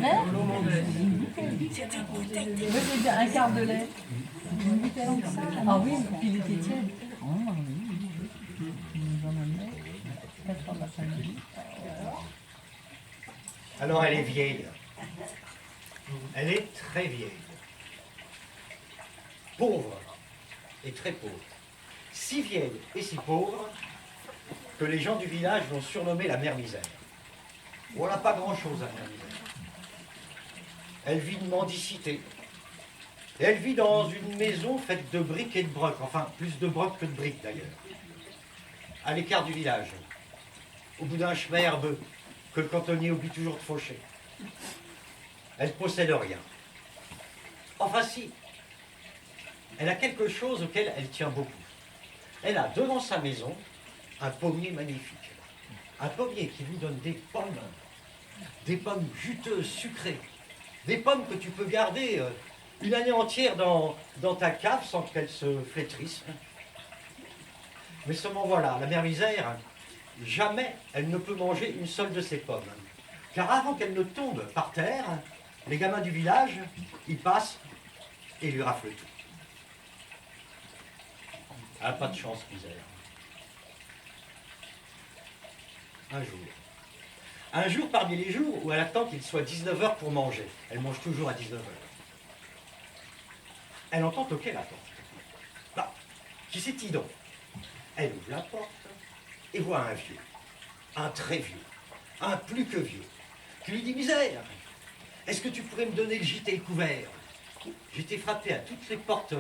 lait. Un quart de lait. Ah oui, puis il était tiède. Oh, oui. Il nous en amenait 4 heures de l'après-midi. Alors elle est vieille. Elle est très vieille. Pauvre et très pauvre. Si vieille et si pauvre que les gens du village l'ont surnommée la mère misère. On n'a pas grand-chose à la mère misère. Elle vit de mendicité. Et elle vit dans une maison faite de briques et de brocs. Enfin, plus de brocs que de briques d'ailleurs. À l'écart du village. Au bout d'un chemin herbeux que le cantonnier oublie toujours de faucher. Elle possède rien. Enfin si, elle a quelque chose auquel elle tient beaucoup. Elle a devant sa maison un pommier magnifique. Un pommier qui vous donne des pommes juteuses, sucrées, des pommes que tu peux garder une année entière dans ta cave sans qu'elles se flétrissent. Mais seulement voilà, la mère misère, jamais elle ne peut manger une seule de ces pommes. Car avant qu'elle ne tombe par terre, les gamins du village, ils passent et lui raflent tout. Elle n'a pas de chance, misère. Un jour parmi les jours où elle attend qu'il soit 19 h pour manger. Elle mange toujours à 19 h. Elle entend toquer la porte. Bah, qui c'est-il donc? Elle ouvre la porte et voit un vieux, un très vieux, un plus que vieux, qui lui dit: misère, est-ce que tu pourrais me donner le gîte et le couvert? J'ai été frappé à toutes les portes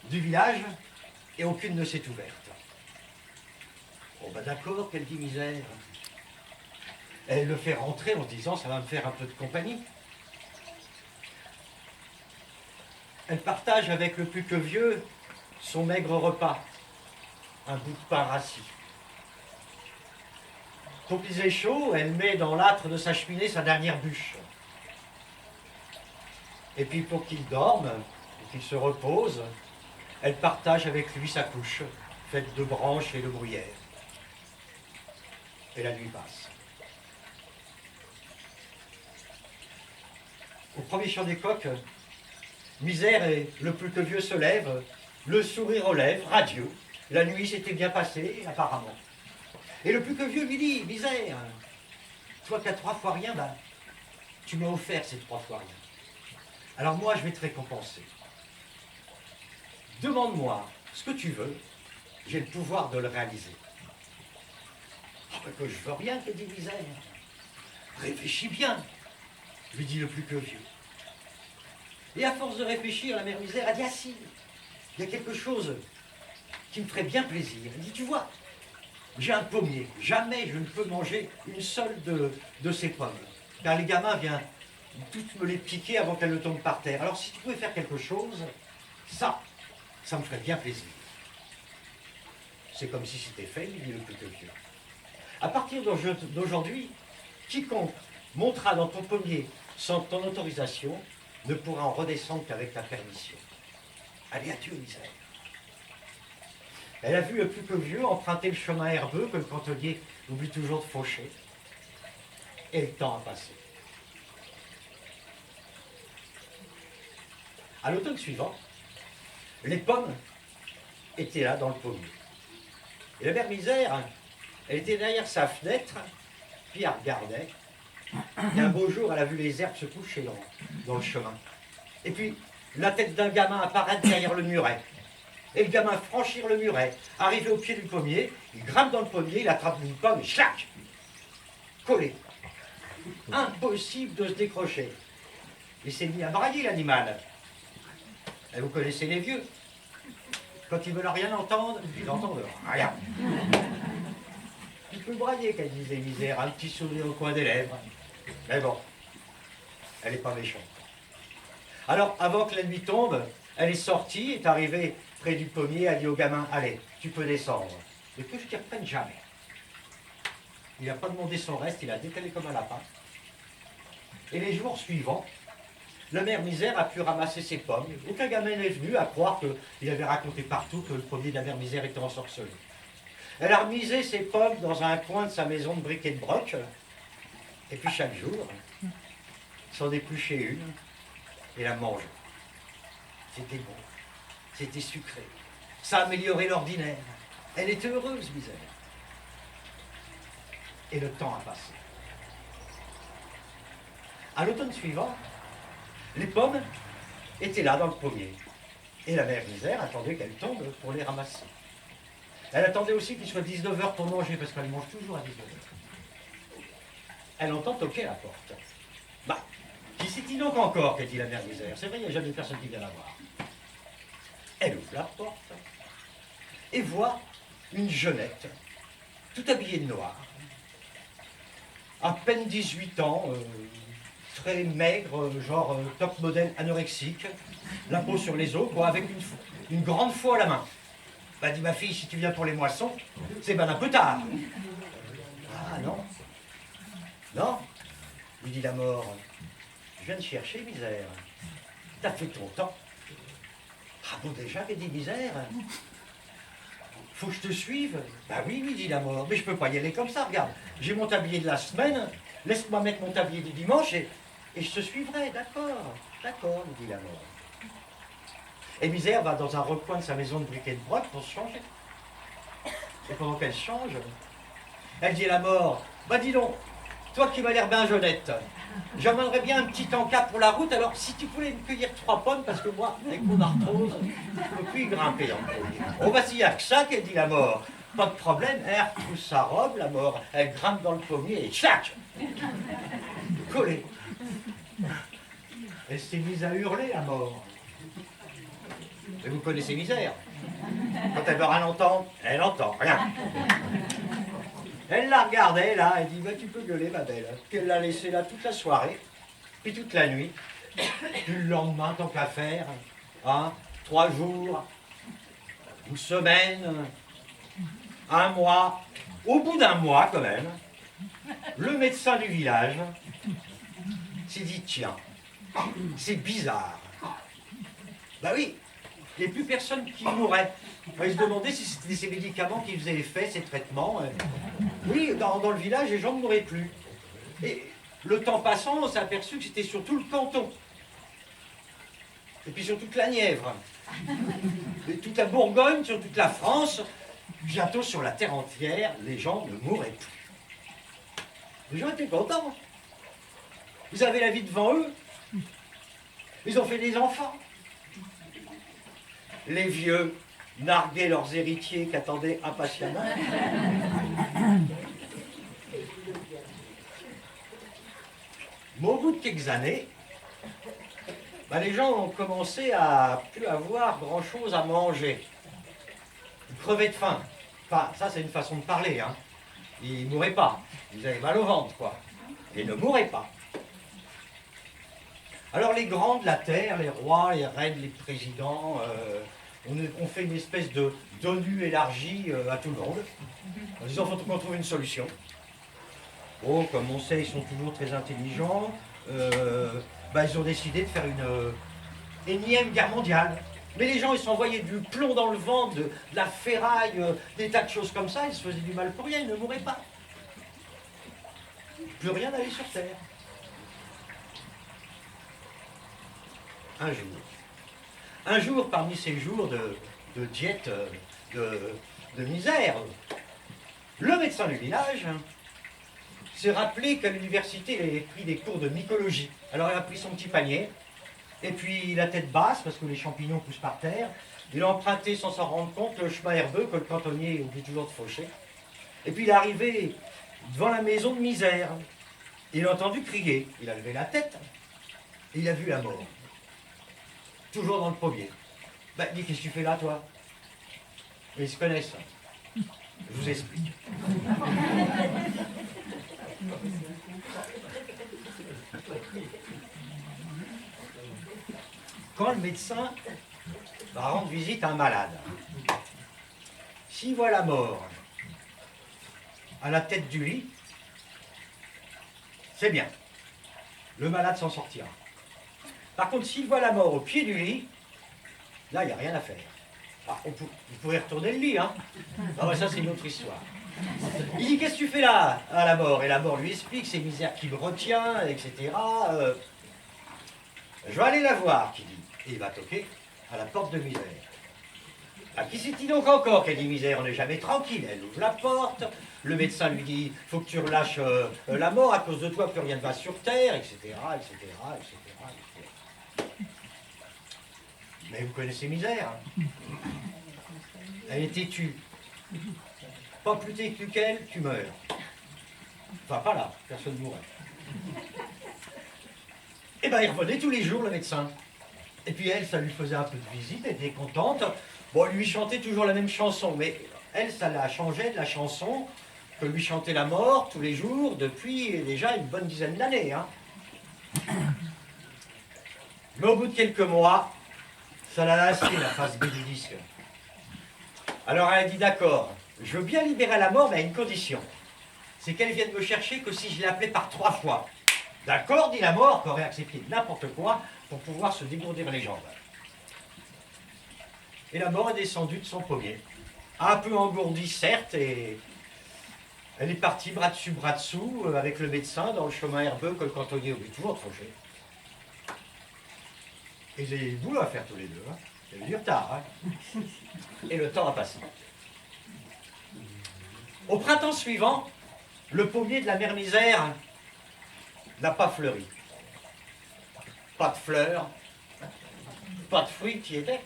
du village et aucune ne s'est ouverte. Oh bah d'accord, qu'elle dit misère. Elle le fait rentrer en se disant: ça va me faire un peu de compagnie. Elle partage avec le plus que vieux son maigre repas, un bout de pain rassis. Pour qu'il ait chaud, elle met dans l'âtre de sa cheminée sa dernière bûche. Et puis pour qu'il dorme, et qu'il se repose, elle partage avec lui sa couche, faite de branches et de bruyère. Et la nuit passe. Au premier chant des coqs, misère et le plus que vieux se lèvent, le sourire aux lèvres, radieux. La nuit s'était bien passée, apparemment. Et le plus que vieux lui dit: misère, toi qui as 3 fois rien, ben, tu m'as offert ces 3 fois rien. Alors moi, je vais te récompenser. Demande-moi ce que tu veux, j'ai le pouvoir de le réaliser. Ah ben que je veux rien, que dit misère. Réfléchis bien, lui dit le plus que vieux. Et à force de réfléchir, la mère misère a dit: ah si, il y a quelque chose qui me ferait bien plaisir. Elle dit: tu vois, j'ai un pommier, jamais je ne peux manger une seule de ces pommes. Car les gamins viennent toutes me les piquer avant qu'elles ne tombent par terre. Alors si tu pouvais faire quelque chose, ça me ferait bien plaisir. C'est comme si c'était fait, il dit le plus que vieux. À partir d'aujourd'hui, quiconque montera dans ton pommier sans ton autorisation ne pourra en redescendre qu'avec ta permission. Allez, adieu, misère. Elle a vu le plus que vieux emprunter le chemin herbeux que le cantonnier oublie toujours de faucher. Et le temps a passé. À l'automne suivant, les pommes étaient là dans le pommier. Et la mère misère, elle était derrière sa fenêtre, puis elle regardait. Et un beau jour, elle a vu les herbes se coucher dans le chemin. Et puis, la tête d'un gamin apparaître derrière le muret. Et le gamin franchir le muret, arriver au pied du pommier, il grimpe dans le pommier, il attrape une pomme et schlac, collé. Impossible de se décrocher. Il s'est mis à brailler l'animal. Et vous connaissez les vieux. Quand ils veulent rien entendre, ils n'entendent rien. Il peut brailler, qu'elle disait misère, un petit sourire au coin des lèvres. Mais bon, elle n'est pas méchante. Alors, avant que la nuit tombe, elle est sortie, est arrivée près du pommier, elle dit au gamin: allez, tu peux descendre. Et que je t'y reprenne jamais. Il n'a pas demandé son reste, il a décalé comme un lapin. Et les jours suivants, la mère misère a pu ramasser ses pommes. Aucun gamin n'est venu à croire qu'il avait raconté partout que le pommier de la mère misère était ensorcelé. Elle a remisé ses pommes dans un coin de sa maison de briques et de brocs. Et puis chaque jour, s'en épluchait une et la mangeait. C'était bon, c'était sucré, ça améliorait l'ordinaire. Elle était heureuse, Misère. Et le temps a passé. À l'automne suivant, les pommes étaient là dans le pommier. Et la mère Misère attendait qu'elles tombent pour les ramasser. Elle attendait aussi qu'il soit 19 h pour manger, parce qu'elle mange toujours à 19 h. Elle entend toquer à la porte. Bah, qui c'est-il donc encore, qu'a dit la mère Misère? C'est vrai, il n'y a jamais personne qui vient la voir. Elle ouvre la porte et voit une jeunette, tout habillée de noir, à peine 18 ans, très maigre, genre top modèle anorexique, la peau sur les os, quoi, avec une grande faux à la main. Bah, dit ma fille, si tu viens pour les moissons, c'est ben un peu tard. Ah non, non, lui dit la mort, je viens de chercher, Misère. T'as fait ton temps. Ah bon, déjà, mais dit Misère, faut que je te suive. Bah oui, lui dit la mort, mais je peux pas y aller comme ça, regarde. J'ai mon tablier de la semaine, laisse-moi mettre mon tablier du dimanche et je te suivrai, d'accord, lui dit la mort. Et Misère va dans un recoin de sa maison de briquet de broc pour se changer. Et pendant qu'elle change, elle dit à la mort, bah dis donc, toi qui m'as l'air bien jeunette, j'emmènerais bien un petit encas pour la route, alors si tu voulais me cueillir 3 pommes, parce que moi, avec mon arthrose, je ne peux plus y grimper dans le pommier. Oh bah s'il n'y a que ça, qu'elle dit la mort, pas de problème, elle retrousse sa robe, la mort, elle grimpe dans le pommier et tchac, collée. Elle s'est mise à hurler, la mort. Et vous connaissez Misère. Quand elle veut rien entendre, elle entend rien. Elle la regardait là, elle dit, bah, tu peux gueuler ma belle. Puis elle l'a laissée là toute la soirée, puis toute la nuit. Puis le lendemain, tant qu'à faire, hein, 3 jours, une semaine, 1 mois. Au bout d'1 mois quand même, le médecin du village s'est dit, tiens, c'est bizarre. Bah oui, il n'y a plus personne qui mourrait. Il se demandait si c'était ces médicaments qui faisaient effet, ces traitements. Oui, dans le village, les gens ne mouraient plus. Et le temps passant, on s'est aperçu que c'était sur tout le canton. Et puis sur toute la Nièvre. Et toute la Bourgogne, sur toute la France. Bientôt sur la terre entière, les gens ne mourraient plus. Les gens étaient contents. Ils avaient la vie devant eux. Ils ont fait des enfants. Les vieux narguaient leurs héritiers qui attendaient impatiemment. Mais au bout de quelques années, bah, les gens ont commencé à plus avoir grand-chose à manger. Ils crevaient de faim. Enfin, ça c'est une façon de parler, hein. Ils ne mouraient pas. Ils avaient mal au ventre, quoi. Ils ne mouraient pas. Alors les grands de la terre, les rois, les reines, les présidents, on fait une espèce d'ONU élargie à tout le monde, en disant qu'il faut qu'on trouve une solution. Bon, comme on sait, ils sont toujours très intelligents, bah, ils ont décidé de faire une énième guerre mondiale. Mais les gens, ils s'envoyaient du plomb dans le ventre, de la ferraille, des tas de choses comme ça, ils se faisaient du mal pour rien, ils ne mouraient pas. Plus rien n'allait sur Terre. Un jour, parmi ces jours de diète, de misère, le médecin du village s'est rappelé qu'à l'université, il avait pris des cours de mycologie. Alors il a pris son petit panier, et puis la tête basse, parce que les champignons poussent par terre, il a emprunté sans s'en rendre compte le chemin herbeux que le cantonnier oublie toujours de faucher. Et puis il est arrivé devant la maison de Misère. Il a entendu crier, il a levé la tête, et il a vu la mort. Toujours dans le pommier. Ben, dis, qu'est-ce que tu fais là, toi? Et ils se connaissent. Je vous explique. Quand le médecin va rendre visite à un malade, s'il voit la mort à la tête du lit, c'est bien. Le malade s'en sortira. Par contre, s'il voit la mort au pied du lit, là, il n'y a rien à faire. Ah, vous pourrez retourner le lit, hein. Ah ouais, ça, c'est une autre histoire. Il dit, qu'est-ce que tu fais là, à la mort? Et la mort lui explique, c'est Misère qui me retient, etc. Je vais aller la voir, qui dit. Et il va toquer à la porte de Misère. Ah, qui c'est-il donc encore qu'elle dit Misère? On n'est jamais tranquille. Elle ouvre la porte. Le médecin lui dit, faut que tu relâches la mort, à cause de toi, plus rien ne va sur terre, etc., etc., etc., etc. Mais vous connaissez Misère. Hein. Elle est têtue. Pas plus têtue qu'elle, tu meurs. Enfin, pas là, personne ne mourrait. Et bien, il revenait tous les jours, le médecin. Et puis elle, ça lui faisait un peu de visite, elle était contente. Bon, lui chantait toujours la même chanson, mais elle, ça la changeait de la chanson que lui chantait la mort tous les jours depuis déjà une bonne dizaine d'années. Hein. Mais au bout de quelques mois, ça l'a lassé, la face B du disque. Alors elle a dit, d'accord, je veux bien libérer la mort, mais à une condition. C'est qu'elle vienne me chercher que si je l'appelais par 3 fois. D'accord, dit la mort, qui aurait accepté n'importe quoi pour pouvoir se dégourdir les jambes. Et la mort est descendue de son pommier. Un peu engourdie, certes, et elle est partie bras dessous, avec le médecin dans le chemin herbeux que le cantonnier oublie toujours trop cher. Et ils avaient du boulot à faire tous les deux. Hein. Il y avait du retard. Hein. Et le temps a passé. Au printemps suivant, le pommier de la mère Misère n'a pas fleuri. Pas de fleurs, pas de fruits qui étaient.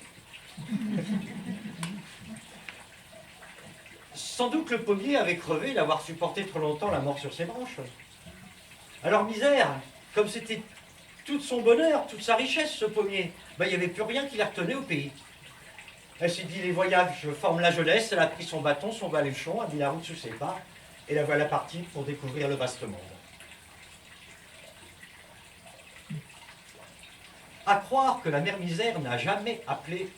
Sans doute le pommier avait crevé d'avoir supporté trop longtemps la mort sur ses branches. Alors Misère, comme c'était tout son bonheur, toute sa richesse, ce pommier, ben, il n'y avait plus rien qui la retenait au pays. Elle s'est dit, les voyages forment la jeunesse, elle a pris son bâton, son baluchon, a mis la route sous ses pas, et la voilà partie pour découvrir le vaste monde. À croire que la mère Misère n'a jamais appelé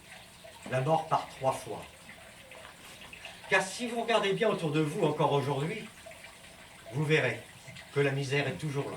la mort par 3 fois. Car si vous regardez bien autour de vous encore aujourd'hui, vous verrez que la misère est toujours là.